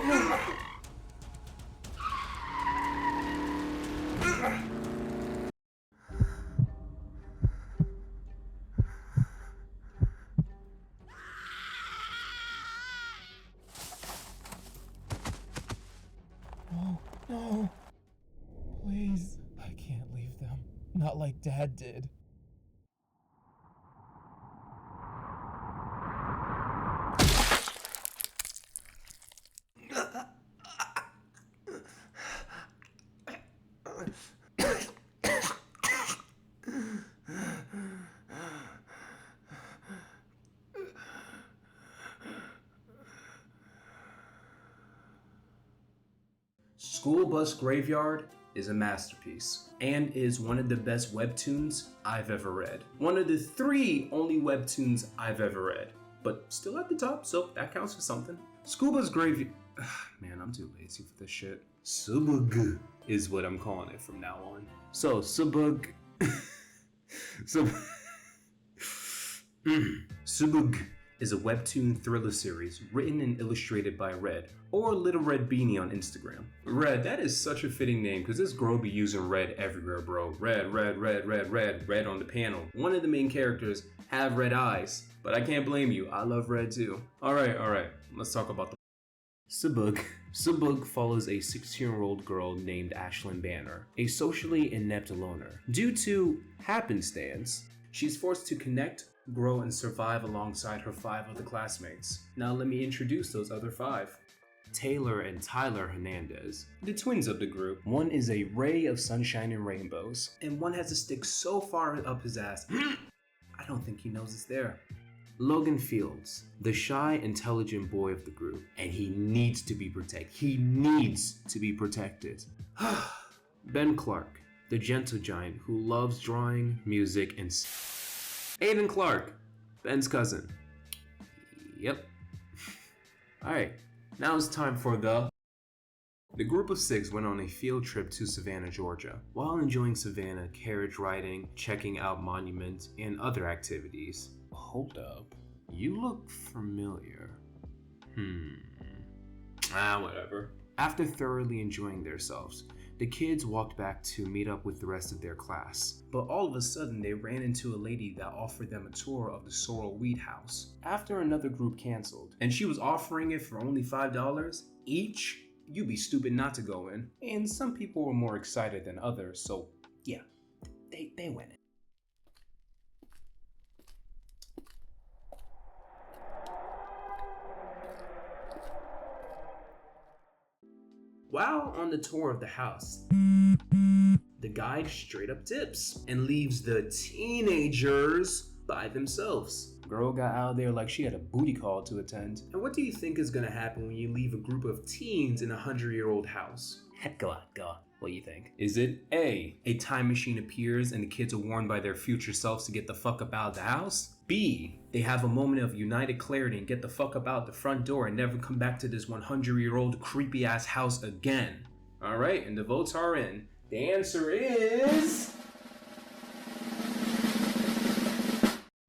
No, no. Please, I can't leave them. Not like Dad did. School Bus Graveyard is a masterpiece and is one of the best webtoons I've ever read. One of the 3 only webtoons I've ever read, but still at the top, so that counts for something. School Bus Graveyard, man, I'm too lazy for this shit. Subug is what I'm calling it from now on. So Subug, Subug is a webtoon thriller series written and illustrated by Red, or Little Red Beanie on Instagram. Red, that is such a fitting name because this girl be using red everywhere, bro. Red, red, red, red, red, red on the panel. One of the main characters have red eyes, but I can't blame you. I love red too. All right, let's talk about the Subug. Subug follows a 16-year-old girl named Ashlin Banner, a socially inept loner. Due to happenstance, she's forced to connect, grow, and survive alongside her 5 other classmates. Now let me introduce those other 5. Taylor and Tyler Hernandez, the twins of the group. One is a ray of sunshine and rainbows, and one has a stick so far up his ass, I don't think he knows it's there. Logan Fields, the shy, intelligent boy of the group, and he needs to be protected. He needs to be protected. Ben Clark, the gentle giant who loves drawing, music, and Aiden Clark, Ben's cousin. Yep. Alright, now it's time for the group of 6 went on a field trip to Savannah, Georgia. While enjoying Savannah, carriage riding, checking out monuments, and other activities. Hold up, you look familiar. Whatever. After thoroughly enjoying themselves, the kids walked back to meet up with the rest of their class. But all of a sudden, they ran into a lady that offered them a tour of the Sorrel Weed house. After another group canceled, and she was offering it for only $5 each, you'd be stupid not to go in. And some people were more excited than others, so yeah, they went in. While on the tour of the house, the guide straight up tips and leaves the teenagers by themselves. Girl got out there like she had a booty call to attend. And what do you think is gonna happen when you leave a group of teens in a 100-year-old house? Go on. What do you think? Is it A, a time machine appears and the kids are warned by their future selves to get the fuck up out of the house? B, they have a moment of united clarity and get the fuck up out the front door and never come back to this 100-year-old creepy ass house again? Alright, and the votes are in. The answer is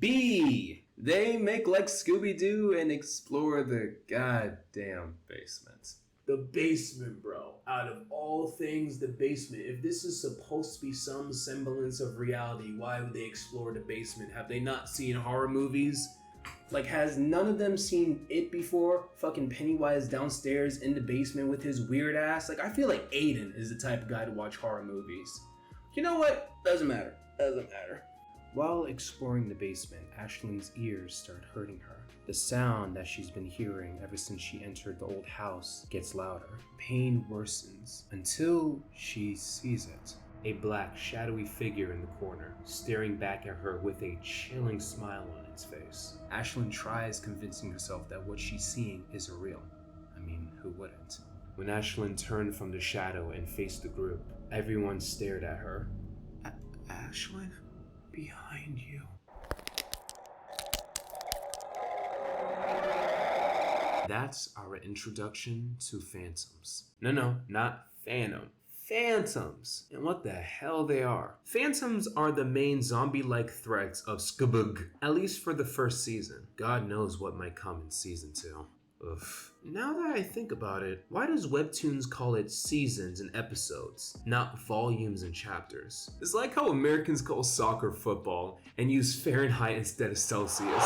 B. They make like Scooby-Doo and explore the goddamn basement. The basement, bro. Out of all things, the basement. If this is supposed to be some semblance of reality, why would they explore the basement? Have they not seen horror movies? Like, has none of them seen It before? Fucking Pennywise downstairs in the basement with his weird ass? Like, I feel like Aiden is the type of guy to watch horror movies. You know what? Doesn't matter. While exploring the basement, Ashlin's ears start hurting her. The sound that she's been hearing ever since she entered the old house gets louder. Pain worsens until she sees it. A black, shadowy figure in the corner, staring back at her with a chilling smile on its face. Ashlin tries convincing herself that what she's seeing is real. I mean, who wouldn't? When Ashlin turned from the shadow and faced the group, everyone stared at her. Ashlin? Behind you. That's our introduction to phantoms. No, not phantom. Phantoms. And what the hell they are. Phantoms are the main zombie-like threats of Skabug, at least for the first season. God knows what might come in season 2. Ugh. Now that I think about it, why does Webtoons call it seasons and episodes, not volumes and chapters? It's like how Americans call soccer football and use Fahrenheit instead of Celsius.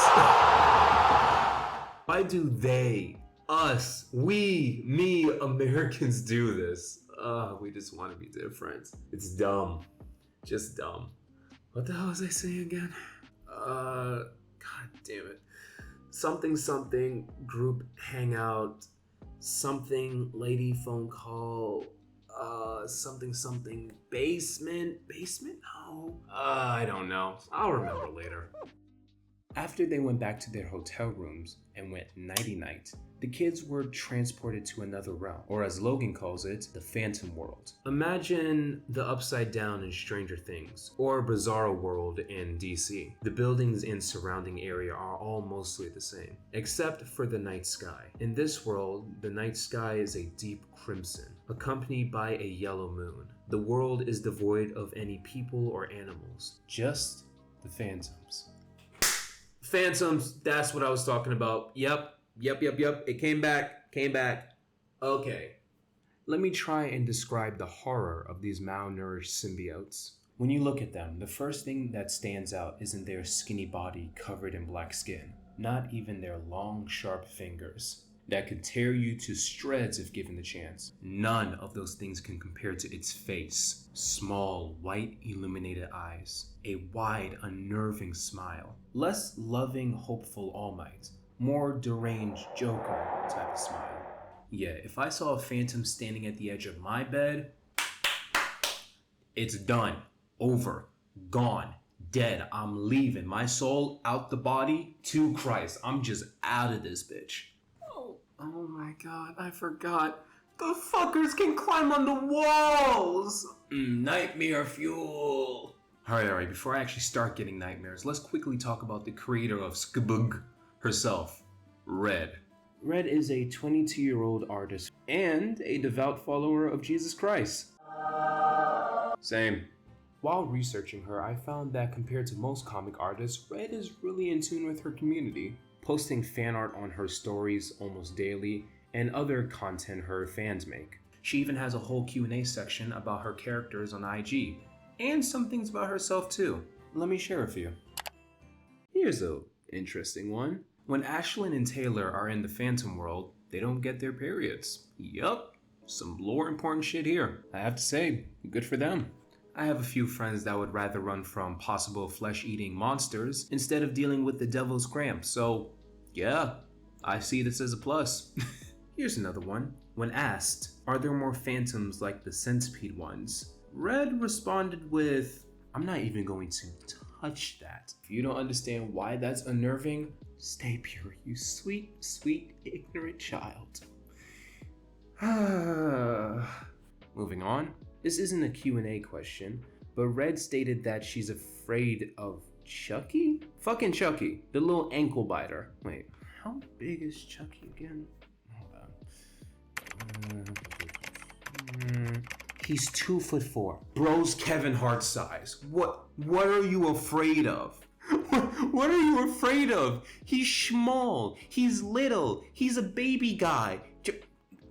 Why do they, us, we, me, Americans do this? We just want to be different. It's dumb. Just dumb. What the hell was I saying again? God damn it. Something something group hangout, something lady phone call, something something basement. No, I don't know. I'll remember later. After they went back to their hotel rooms and went nighty-night, the kids were transported to another realm, or as Logan calls it, the Phantom World. Imagine the Upside Down in Stranger Things, or Bizarro World in DC. The buildings and surrounding area are all mostly the same, except for the night sky. In this world, the night sky is a deep crimson, accompanied by a yellow moon. The world is devoid of any people or animals, just the phantoms. Phantoms, that's what I was talking about. Yep. It came back. Okay. Let me try and describe the horror of these malnourished symbiotes. When you look at them, the first thing that stands out isn't their skinny body covered in black skin, not even their long, sharp fingers that could tear you to shreds if given the chance. None of those things can compare to its face. Small, white, illuminated eyes. A wide, unnerving smile. Less loving, hopeful All Might. More deranged Joker type of smile. Yeah, if I saw a phantom standing at the edge of my bed, it's done. Over. Gone. Dead. I'm leaving. My soul out the body to Christ. I'm just out of this bitch. Oh my god, I forgot. The fuckers can climb on the walls! Nightmare fuel! Alright, before I actually start getting nightmares, let's quickly talk about the creator of Skabug herself, Red. Red is a 22-year-old artist and a devout follower of Jesus Christ. Same. While researching her, I found that compared to most comic artists, Red is really in tune with her community, posting fan art on her stories almost daily and other content her fans make. She even has a whole Q&A section about her characters on IG, and some things about herself too. Let me share a few. Here's an interesting one. When Ashlin and Taylor are in the Phantom World, they don't get their periods. Yup, some lore important shit here. I have to say, good for them. I have a few friends that would rather run from possible flesh-eating monsters instead of dealing with the devil's cramp, so yeah, I see this as a plus. Here's another one. When asked, are there more phantoms like the centipede ones? Red responded with, I'm not even going to touch that. If you don't understand why that's unnerving, stay pure, you sweet, sweet, ignorant child. Moving on. This isn't a Q&A question, but Red stated that she's afraid of Chucky? Fucking Chucky, the little ankle biter. Wait, how big is Chucky again? Hold on. He's 2'4". Bro's Kevin Hart size. What are you afraid of? What are you afraid of? He's small. He's little. He's a baby guy.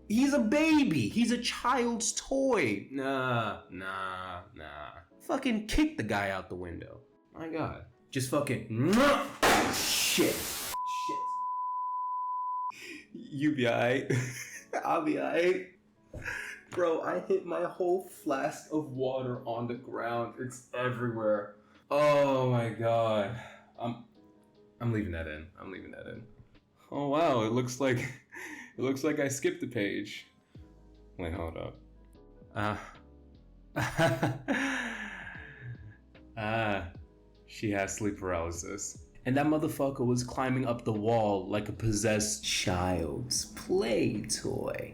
He's a baby. He's a child's toy. Nah. Fucking kick the guy out the window. My god. Just fucking... Shit. You be alright. I'll be alright. Bro, I hit my whole flask of water on the ground. It's everywhere. Oh my god. I'm leaving that in. Oh wow, it looks like I skipped a page. Wait, hold up. She has sleep paralysis. And that motherfucker was climbing up the wall like a possessed child's play toy.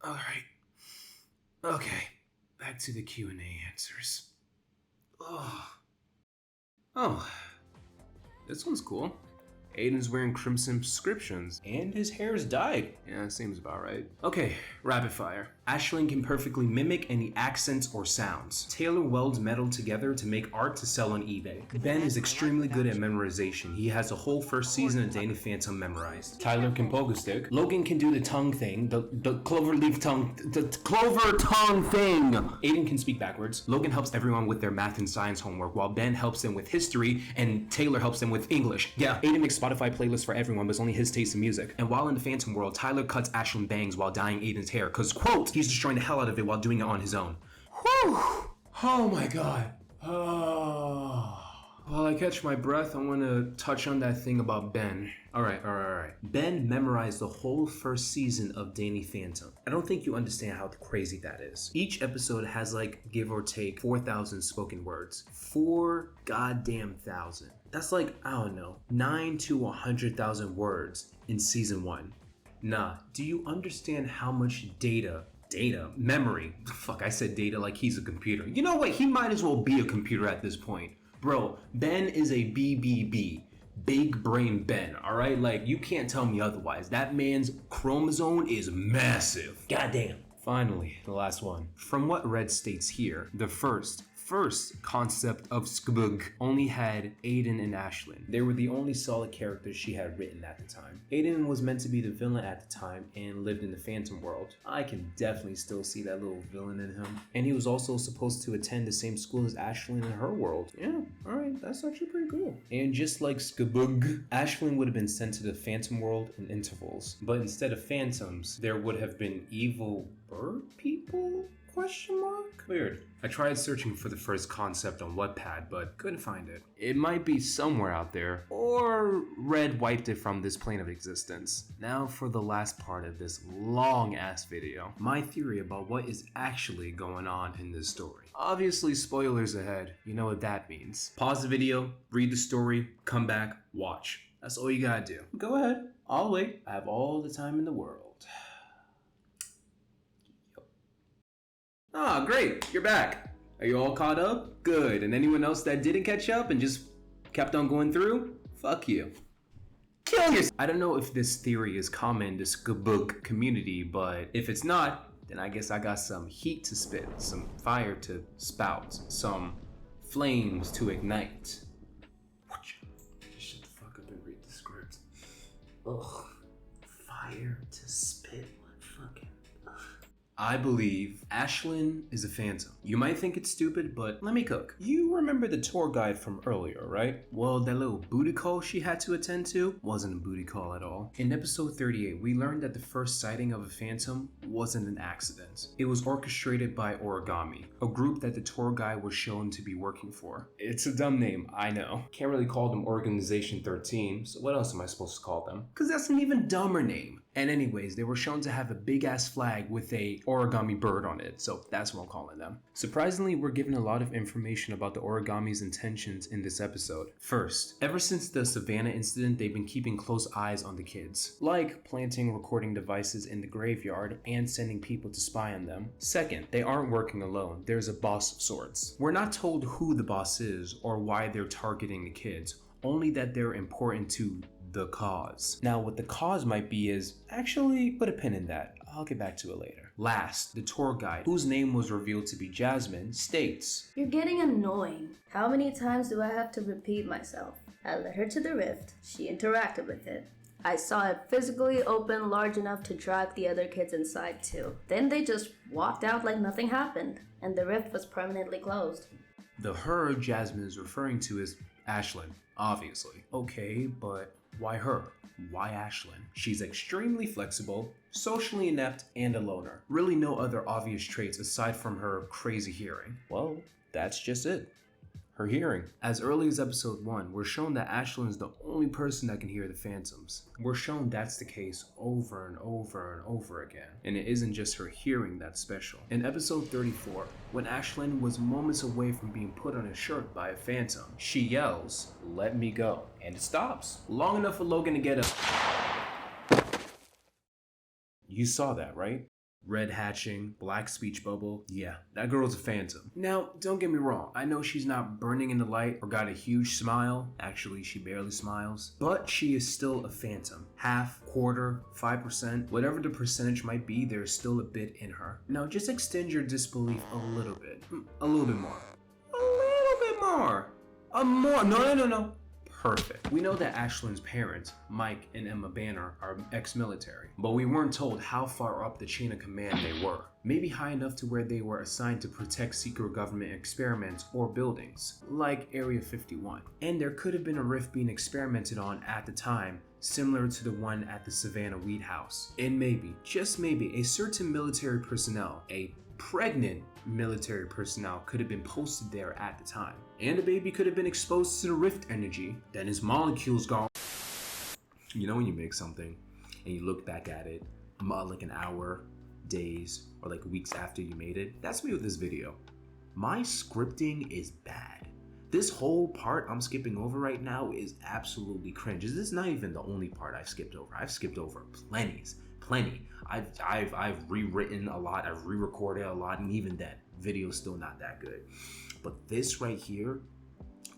Alright. Okay, back to the Q&A answers. Oh, this one's cool. Aiden's wearing crimson prescriptions, and his hair's dyed. Yeah, seems about right. Okay, rapid fire. Ashlin can perfectly mimic any accents or sounds. Taylor welds metal together to make art to sell on eBay. Ben is extremely good at memorization. He has the whole first season of Danny Phantom memorized. Tyler can pogo stick. Logan can do the tongue thing, the clover leaf tongue, the clover tongue thing. Aiden can speak backwards. Logan helps everyone with their math and science homework, while Ben helps them with history, and Taylor helps them with English. Yeah, Aiden makes Spotify playlists for everyone, but it's only his taste in music. And while in the Phantom world, Tyler cuts Ashlin bangs while dyeing Aiden's hair, cause quote, he's destroying the hell out of it while doing it on his own. Whew! Oh my god. Oh. While I catch my breath, I want to touch on that thing about Ben. Alright. Ben memorized the whole first season of Danny Phantom. I don't think you understand how crazy that is. Each episode has like, give or take, 4,000 spoken words. 4 goddamn thousand. That's like, I don't know, 9 to 100,000 words in season 1. Nah, do you understand how much memory, fuck, I said data like he's a computer. You know what, he might as well be a computer at this point. Bro, Ben is a BBB. Big brain Ben, alright? Like, you can't tell me otherwise. That man's chromosome is massive. Goddamn. Finally, the last one. From what Red states here, the first concept of Skbug only had Aiden and Ashlin. They were the only solid characters she had written at the time. Aiden was meant to be the villain at the time and lived in the Phantom world. I can definitely still see that little villain in him. And he was also supposed to attend the same school as Ashlin in her world. Yeah, alright, that's actually pretty cool. And just like Skbug, Ashlin would have been sent to the Phantom world in intervals. But instead of phantoms, there would have been evil bird people? Question mark? Weird. I tried searching for the first concept on Wattpad, but couldn't find it. It might be somewhere out there, or Red wiped it from this plane of existence. Now for the last part of this long ass video. My theory about what is actually going on in this story. Obviously spoilers ahead, you know what that means. Pause the video, read the story, come back, watch. That's all you gotta do. Go ahead, I'll wait. I have all the time in the world. Ah, great, you're back. Are you all caught up? Good, and anyone else that didn't catch up and just kept on going through? Fuck you. Kill yourself! I don't know if this theory is common in the Skbug community, but if it's not, then I guess I got some heat to spit, some fire to spout, some flames to ignite. Shut the fuck up and read the script. Ugh. Fire to spit. I believe Ashlin is a phantom. You might think it's stupid, but let me cook. You remember the tour guide from earlier, right? Well, that little booty call she had to attend to wasn't a booty call at all. In episode 38, we learned that the first sighting of a phantom wasn't an accident. It was orchestrated by Origami, a group that the tour guide was shown to be working for. It's a dumb name, I know. Can't really call them Organization 13, so what else am I supposed to call them? Cause that's an even dumber name. And anyways, they were shown to have a big ass flag with a origami bird on it, so that's what I'm calling them. Surprisingly, we're given a lot of information about the Origami's intentions in this episode. First, ever since the Savannah incident, they've been keeping close eyes on the kids, like planting recording devices in the graveyard and sending people to spy on them. Second, they aren't working alone, there's a boss of sorts. We're not told who the boss is or why they're targeting the kids, only that they're important to the cause. Now, what the cause might be is, actually, put a pin in that. I'll get back to it later. Last, the tour guide, whose name was revealed to be Jasmine, states, "You're getting annoying. How many times do I have to repeat myself? I led her to the rift. She interacted with it. I saw it physically open large enough to drag the other kids inside too. Then they just walked out like nothing happened, and the rift was permanently closed." The her Jasmine is referring to is Ashlin, obviously. Okay, but why her? Why Ashlin? She's extremely flexible, socially inept, and a loner. Really no other obvious traits aside from her crazy hearing. Well, that's just it. Her hearing. As early as episode 1, we're shown that Ashlin is the only person that can hear the phantoms. We're shown that's the case over and over and over again. And it isn't just her hearing that's special. In episode 34, when Ashlin was moments away from being put on a shirt by a phantom, she yells, "Let me go," and it stops. Long enough for Logan to get up. You saw that, right? red hatching, black speech bubble. Yeah, that girl's a phantom. Now, don't get me wrong. I know she's not burning in the light or got a huge smile. Actually, she barely smiles. But she is still a phantom. Half, quarter, 5%, whatever the percentage might be, there's still a bit in her. Now, just extend your disbelief a little bit. A little bit more. A little bit more. More. No. Perfect. We know that Ashlin's parents, Mike and Emma Banner, are ex-military, but we weren't told how far up the chain of command they were. Maybe high enough to where they were assigned to protect secret government experiments or buildings, like Area 51. And there could have been a rift being experimented on at the time, similar to the one at the Savannah Weed House. And maybe, just maybe, a certain military personnel, a pregnant military personnel, could have been posted there at the time. And the baby could have been exposed to the rift energy, then his molecules gone. You know when you make something and you look back at it like an hour, days, or like weeks after you made it? That's me with this video. My scripting is bad. This whole part I'm skipping over right now is absolutely cringe. This is not even the only part I've skipped over. I've skipped over plenty. I've rewritten a lot, I've re-recorded a lot, and even then, video's still not that good. But this right here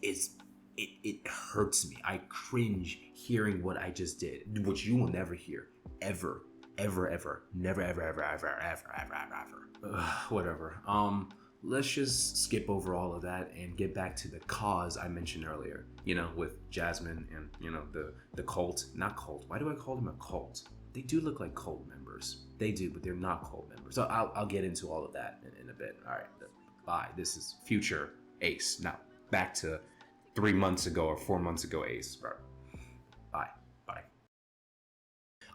it hurts me. I cringe hearing what I just did, which you will never hear, ever. Never, ever. Whatever. Let's just skip over all of that and get back to the cause I mentioned earlier, you know, with Jasmine and, you know, the cult. Not cult. Why do I call them a cult? They do look like cult members. They do, but they're not cult members. So I'll get into all of that in a bit. All right, bye. This is future Ace. Now, back to 3 months ago or 4 months ago Ace. Right. Bye.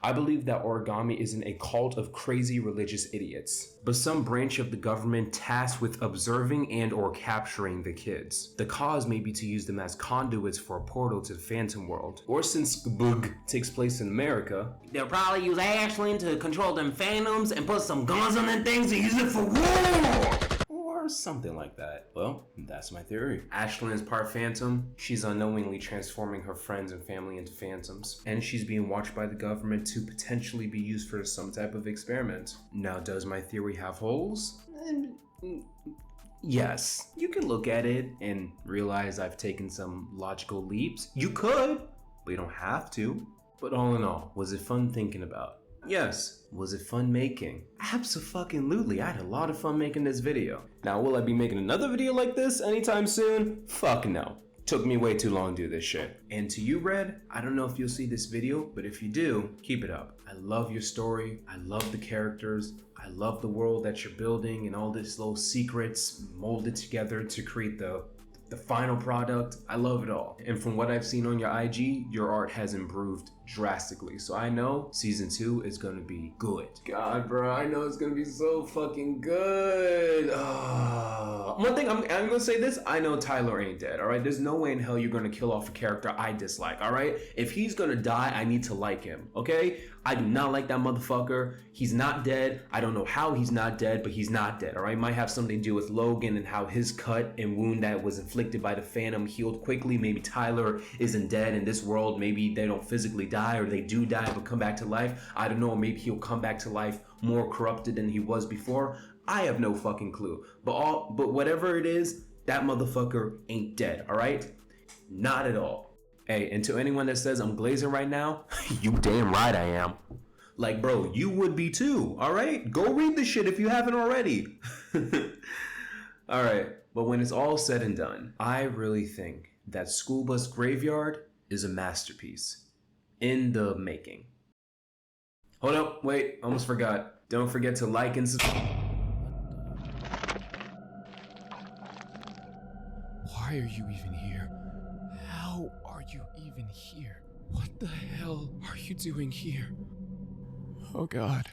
I believe that Origami isn't a cult of crazy religious idiots, but some branch of the government tasked with observing and or capturing the kids. The cause may be to use them as conduits for a portal to the Phantom World. Or since Bug takes place in America, they'll probably use Ashlin to control them phantoms and put some guns on them things and use it for war! Or something like that. Well, that's my theory. Ashlin is part phantom. She's unknowingly transforming her friends and family into phantoms. And she's being watched by the government to potentially be used for some type of experiment. Now, does my theory have holes? Yes. You can look at it and realize I've taken some logical leaps. You could, but you don't have to. But all in all, was it fun thinking about? Yes. Was it fun making? Abso-fucking-lutely. I had a lot of fun making this video. Now, will I be making another video like this anytime soon? Fuck no. Took me way too long to do this shit. And to you, Red, I don't know if you'll see this video, but if you do, keep it up. I love your story. I love the characters. I love the world that you're building and all these little secrets molded together to create the final product. I love it all. And from what I've seen on your IG, your art has improved drastically. So I know season 2 is gonna be good. God, bro, I know it's gonna be so fucking good. One thing, I'm gonna say this, I know Tyler ain't dead, all right? There's no way in hell you're gonna kill off a character I dislike, all right? If he's gonna die, I need to like him, okay? I do not like that motherfucker. He's not dead. I don't know how he's not dead, but he's not dead, all right? Might have something to do with Logan and how his cut and wound that was inflicted by the Phantom healed quickly. Maybe Tyler isn't dead in this world. Maybe they don't physically die, or they do die but come back to life. I don't know. Maybe he'll come back to life more corrupted than he was before. I have no fucking clue. But whatever it is, that motherfucker ain't dead, all right? Not at all. Hey, and to anyone that says I'm glazing right now, you damn right I am. Like, bro, you would be too, all right? Go read the shit if you haven't already. All right, but when it's all said and done, I really think that School Bus Graveyard is a masterpiece in the making. Hold up, wait, almost forgot. Don't forget to like and subscribe. Why are you even here? How are you even here? What the hell are you doing here? Oh God.